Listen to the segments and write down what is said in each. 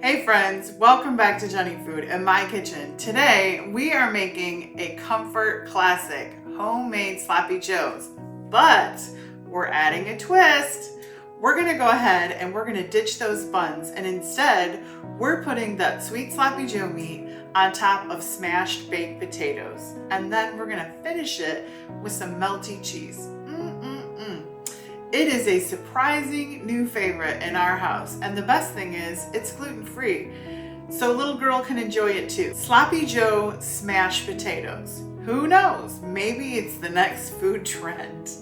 Hey friends, welcome back to Jenny Food in my kitchen. Today we are making a comfort classic, homemade sloppy joes, but we're adding a twist. We're gonna go ahead and we're gonna ditch those buns, and instead we're putting that sweet sloppy joe meat on top of smashed baked potatoes. And then we're gonna finish it with some melty cheese. It is a surprising new favorite in our house, and the best thing is it's gluten-free, so little girl can enjoy it too. Sloppy Joe smashed potatoes. Who knows? Maybe it's the next food trend.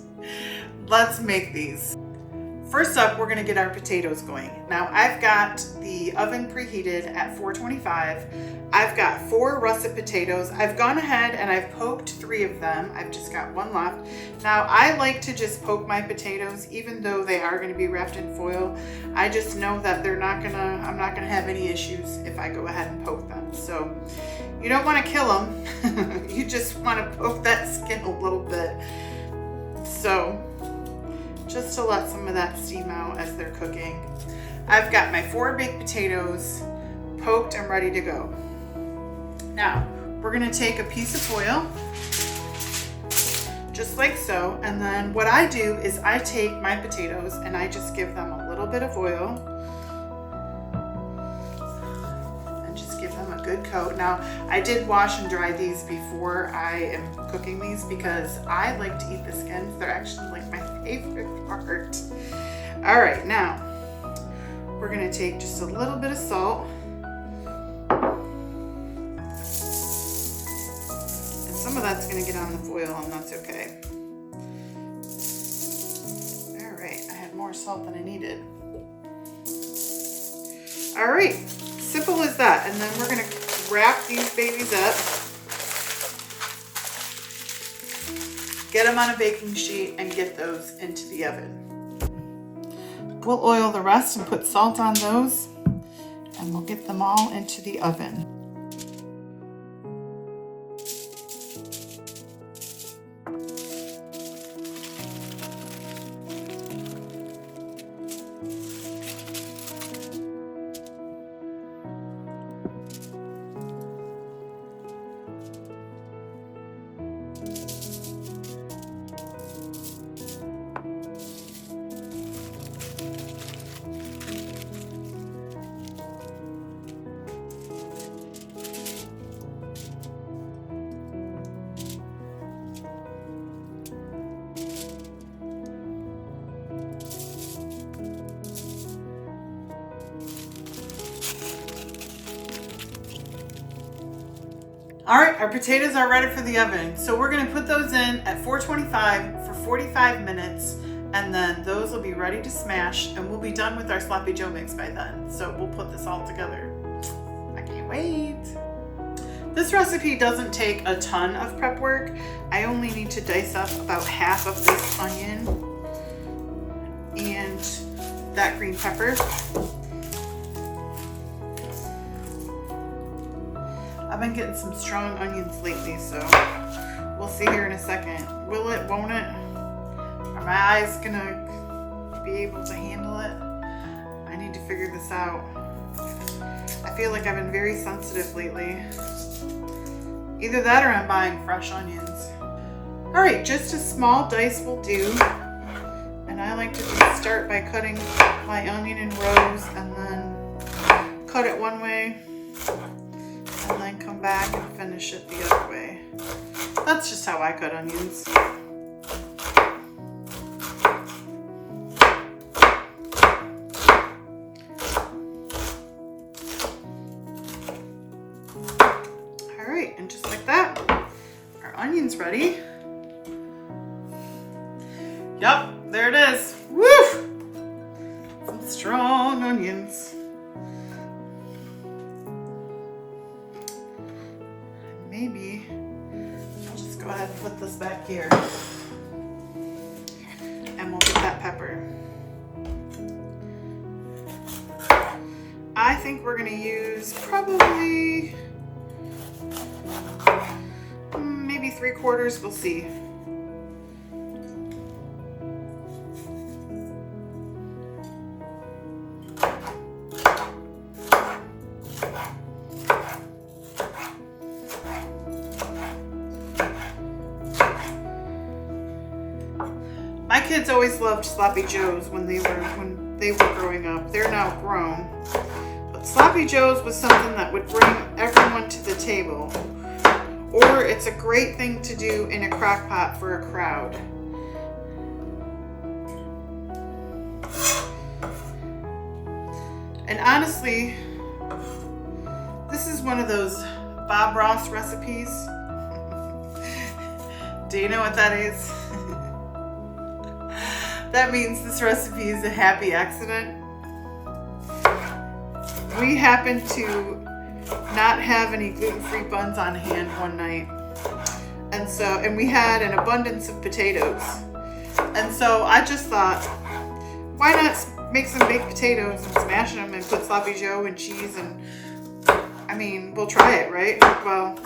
Let's make these. First up, we're gonna get our potatoes going. Now I've got the oven preheated at 425. I've got 4 russet potatoes. I've gone ahead and I've poked 3 of them. I've just got 1 left. Now I like to just poke my potatoes, even though they are gonna be wrapped in foil. I just know that I'm not gonna have any issues if I go ahead and poke them. So you don't wanna kill them. You just wanna poke that skin a little bit. So just to let some of that steam out as they're cooking. I've got my 4 baked potatoes poked and ready to go. Now, we're gonna take a piece of foil, just like so, and then what I do is I take my potatoes and I just give them a little bit of oil and just give them a good coat. Now, I did wash and dry these before I am cooking these because I like to eat the skins. They're actually like my favorite part. All right, now we're gonna take just a little bit of salt. Some of that's going to get on the foil, and that's okay. All right, I had more salt than I needed. All right, simple as that. And then we're going to wrap these babies up, get them on a baking sheet, and get those into the oven. We'll oil the rest and put salt on those, and we'll get them all into the oven. All right, our potatoes are ready for the oven. So we're gonna put those in at 425 for 45 minutes, and then those will be ready to smash, and we'll be done with our sloppy joe mix by then. So we'll put this all together. I can't wait. This recipe doesn't take a ton of prep work. I only need to dice up about half of this onion and that green pepper. I've been getting some strong onions lately, so we'll see here in a second. Will it, won't it? Are my eyes gonna be able to handle it? I need to figure this out. I feel like I've been very sensitive lately. Either that or I'm buying fresh onions. All right, just a small dice will do. And I like to just start by cutting my onion in rows and then cut it one way, and then come back and finish it the other way. That's just how I cut onions. All right, and just like that, our onion's ready. Yup, there it is. Woo! Some strong onions. Maybe I'll just go ahead and put this back here, and we'll get that pepper. I think we're gonna use probably maybe 3/4, we'll see. kids always loved Sloppy Joes when they were growing up. They're now grown. But Sloppy Joes was something that would bring everyone to the table. Or it's a great thing to do in a crock pot for a crowd. And honestly, this is one of those Bob Ross recipes. Do you know what that is? That means this recipe is a happy accident. We happened to not have any gluten-free buns on hand one night. And we had an abundance of potatoes. And so I just thought, why not make some baked potatoes and smash them and put sloppy joe and cheese and, I mean, we'll try it, right? Well,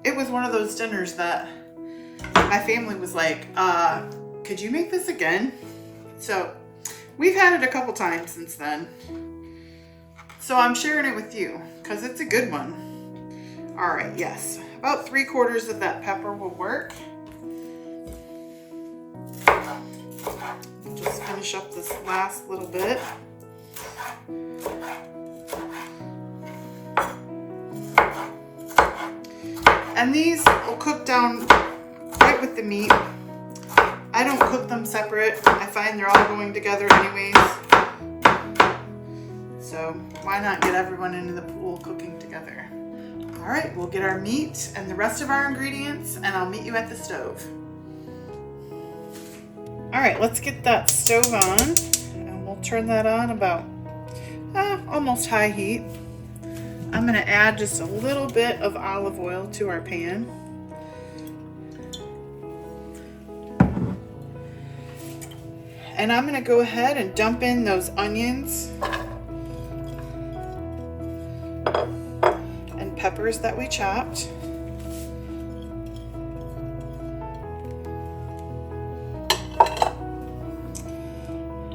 it was one of those dinners that my family was like, could you make this again? So we've had it a couple times since then. So I'm sharing it with you because it's a good one. All right, yes. About 3/4 of that pepper will work. Just finish up this last little bit. And these will cook down right with the meat. I don't cook them separate. I find they're all going together anyways. So why not get everyone into the pool cooking together? All right, we'll get our meat and the rest of our ingredients and I'll meet you at the stove. All right, let's get that stove on and we'll turn that on about almost high heat. I'm gonna add just a little bit of olive oil to our pan. And I'm gonna go ahead and dump in those onions and peppers that we chopped.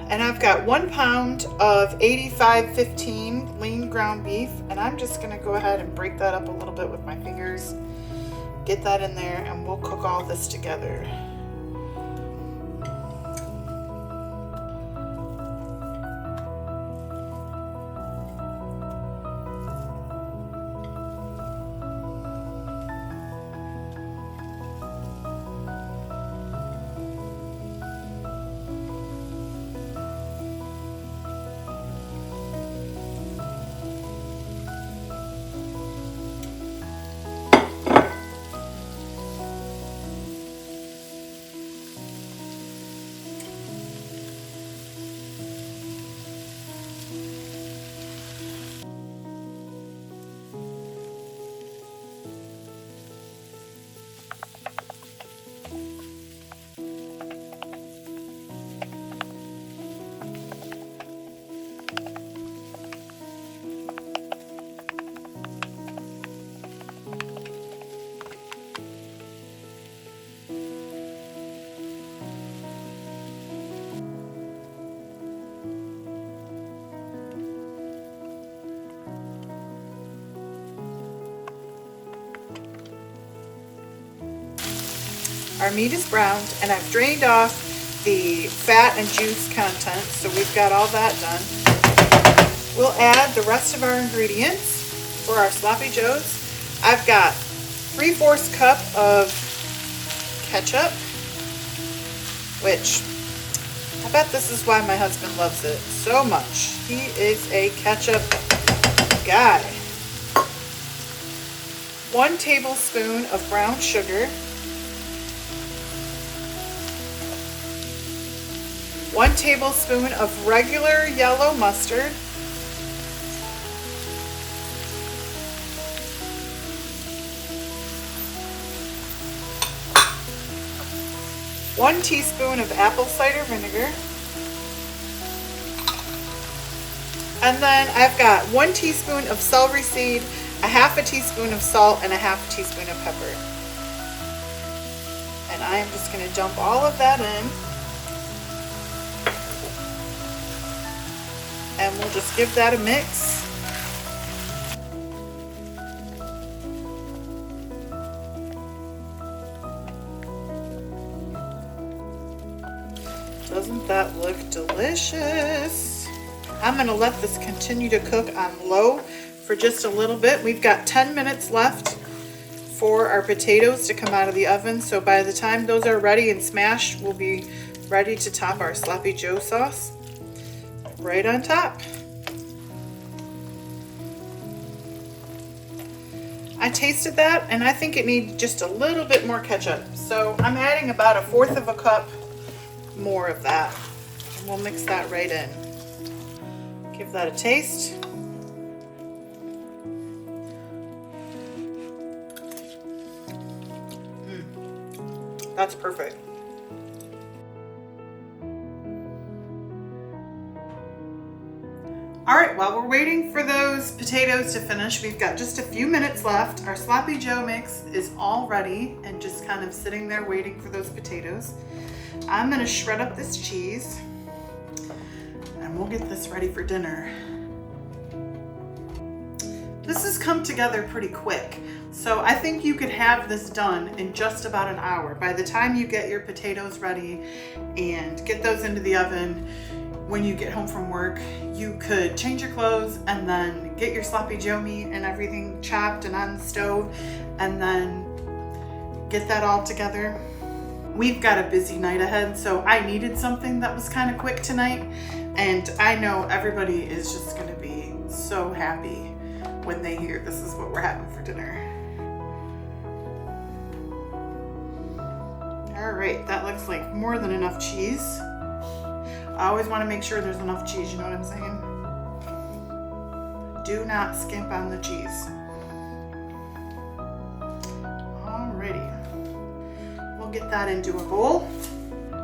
And I've got 1 pound of 85/15 lean ground beef, and I'm just gonna go ahead and break that up a little bit with my fingers, get that in there, and we'll cook all this together. Our meat is browned and I've drained off the fat and juice content, so we've got all that done. We'll add the rest of our ingredients for our sloppy joes. I've got 3/4 cup of ketchup, which I bet this is why my husband loves it so much. He is a ketchup guy. 1 tablespoon of brown sugar. 1 tablespoon of regular yellow mustard. 1 teaspoon of apple cider vinegar. And then I've got 1 teaspoon of celery seed, a 1/2 teaspoon of salt, and a 1/2 teaspoon of pepper. And I am just going to dump all of that in. And we'll just give that a mix. Doesn't that look delicious? I'm gonna let this continue to cook on low for just a little bit. We've got 10 minutes left for our potatoes to come out of the oven. So by the time those are ready and smashed, we'll be ready to top our Sloppy Joe sauce right on top. I tasted that and I think it needs just a little bit more ketchup. So I'm adding about 1/4 of a cup more of that. And we'll mix that right in. Give that a taste. That's perfect. All right, while we're waiting for those potatoes to finish, we've got just a few minutes left. Our Sloppy Joe mix is all ready and just kind of sitting there waiting for those potatoes. I'm gonna shred up this cheese and we'll get this ready for dinner. This has come together pretty quick. So I think you could have this done in just about an hour. By the time you get your potatoes ready and get those into the oven, when you get home from work, you could change your clothes and then get your Sloppy Joe meat and everything chopped and on the stove and then get that all together. We've got a busy night ahead, so I needed something that was kind of quick tonight. And I know everybody is just gonna be so happy when they hear this is what we're having for dinner. All right, that looks like more than enough cheese. I always want to make sure there's enough cheese, you know what I'm saying? Do not skimp on the cheese. Alrighty, we'll get that into a bowl.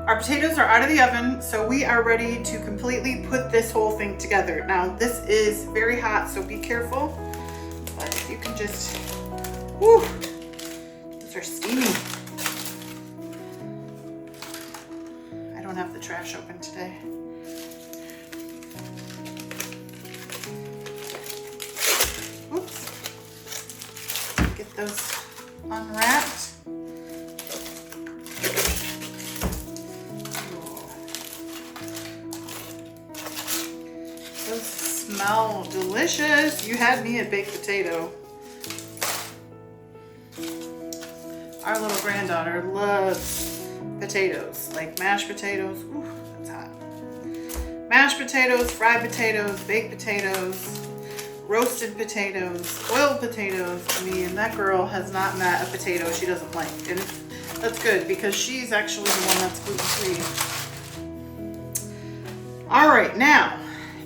Our potatoes are out of the oven, so we are ready to completely put this whole thing together. Now, this is very hot, so be careful. But if you can just, whoo, those are steamy. I don't have the trash open today. Oops. Get those unwrapped. Those smell delicious. You had me at baked potato. Our little granddaughter loves potatoes, like mashed potatoes. Ooh, that's hot. Mashed potatoes, fried potatoes, baked potatoes, roasted potatoes, boiled potatoes. I mean, that girl has not met a potato she doesn't like. And that's good because she's actually the one that's gluten-free. All right, now,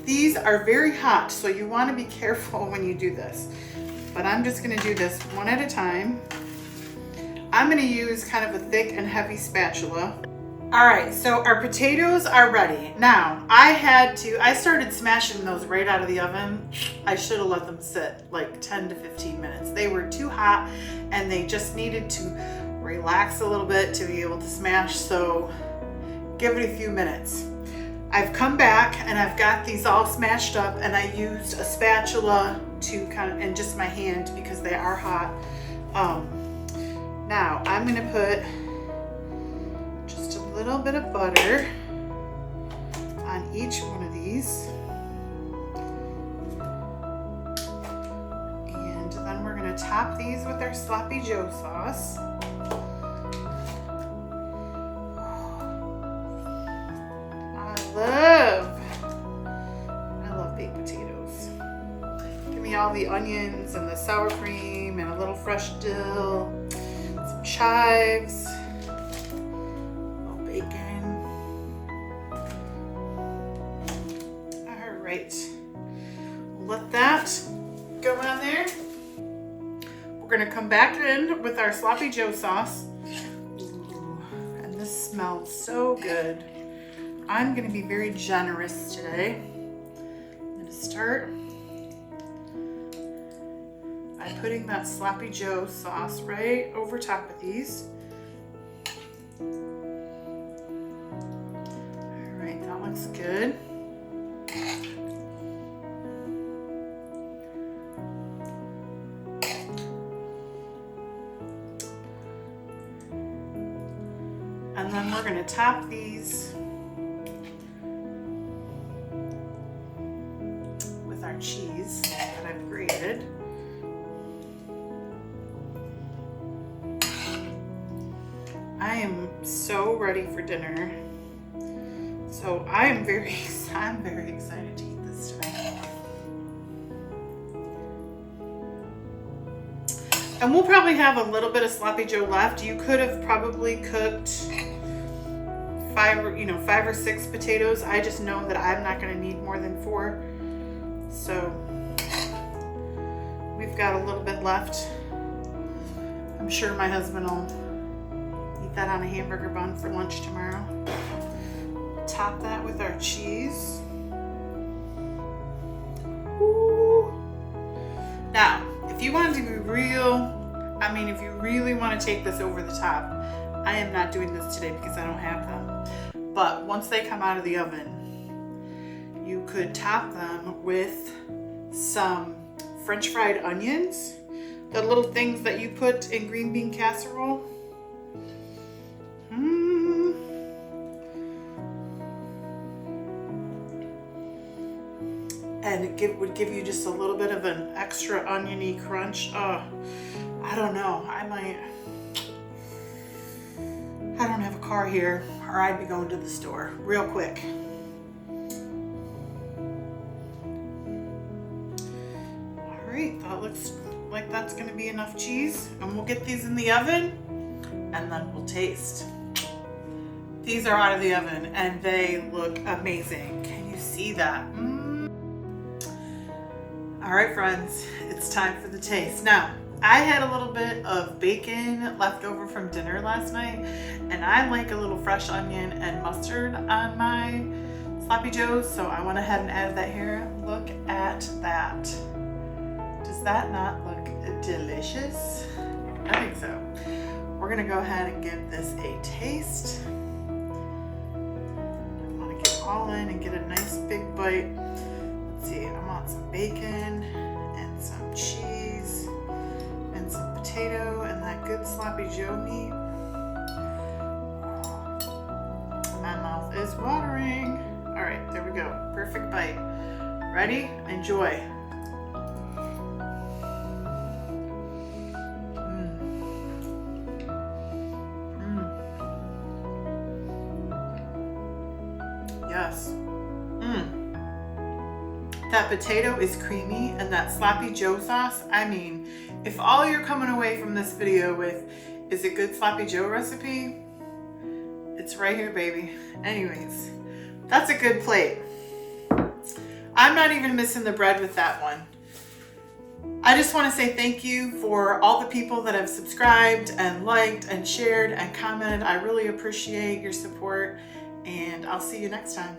these are very hot, so you want to be careful when you do this. But I'm just going to do this one at a time. I'm going to use kind of a thick and heavy spatula. All right, so our potatoes are ready. Now, I started smashing those right out of the oven. I should have let them sit like 10 to 15 minutes. They were too hot and they just needed to relax a little bit to be able to smash, so give it a few minutes. I've come back and I've got these all smashed up and I used a spatula to kind of, and just my hand because they are hot. Now I'm gonna put just a little bit of butter on each one of these. And then we're gonna top these with our Sloppy Joe sauce. I love baked potatoes. Give me all the onions and the sour cream and a little fresh dill, some chives, a little bacon. All right, let that go on there. We're gonna come back in with our Sloppy Joe sauce. Ooh, and this smells so good. I'm going to be very generous today. I'm going to start by putting that Sloppy Joe sauce right over top of these. All right, that looks good. And then we're going to top these our cheese that I've grated. I am so ready for dinner. So I'm very excited to eat this today. And we'll probably have a little bit of sloppy joe left. You could have probably cooked 5 or 6 potatoes. I just know that I'm not going to need more than 4. So we've got a little bit left. I'm sure my husband will eat that on a hamburger bun for lunch tomorrow. Top that with our cheese. Ooh. Now, if you want to be real, if you really want to take this over the top, I am not doing this today because I don't have them. But once they come out of the oven, you could top them with some French fried onions, the little things that you put in green bean casserole. And it would give you just a little bit of an extra oniony crunch. I don't know. I don't have a car here, or I'd be going to the store real quick. All right, that looks like that's going to be enough cheese. And we'll get these in the oven, and then we'll taste. These are out of the oven, and they look amazing. Can you see that? All right, friends, it's time for the taste. Now, I had a little bit of bacon left over from dinner last night, and I like a little fresh onion and mustard on my sloppy joes, so I went ahead and added that here. Look at that. Does that not look delicious? I think so. We're gonna go ahead and give this a taste. I want to get all in and get a nice big bite. Let's see, I want some bacon and some cheese and some potato and that good sloppy joe meat. My mouth is watering. All right, there we go. Perfect bite. Ready? Enjoy. Yes. That potato is creamy, and that sloppy joe sauce, if all you're coming away from this video with is a good sloppy joe recipe, it's right here, baby. Anyways, that's a good plate. I'm not even missing the bread with that one. I just want to say thank you for all the people that have subscribed and liked and shared and commented. I really appreciate your support, and I'll see you next time.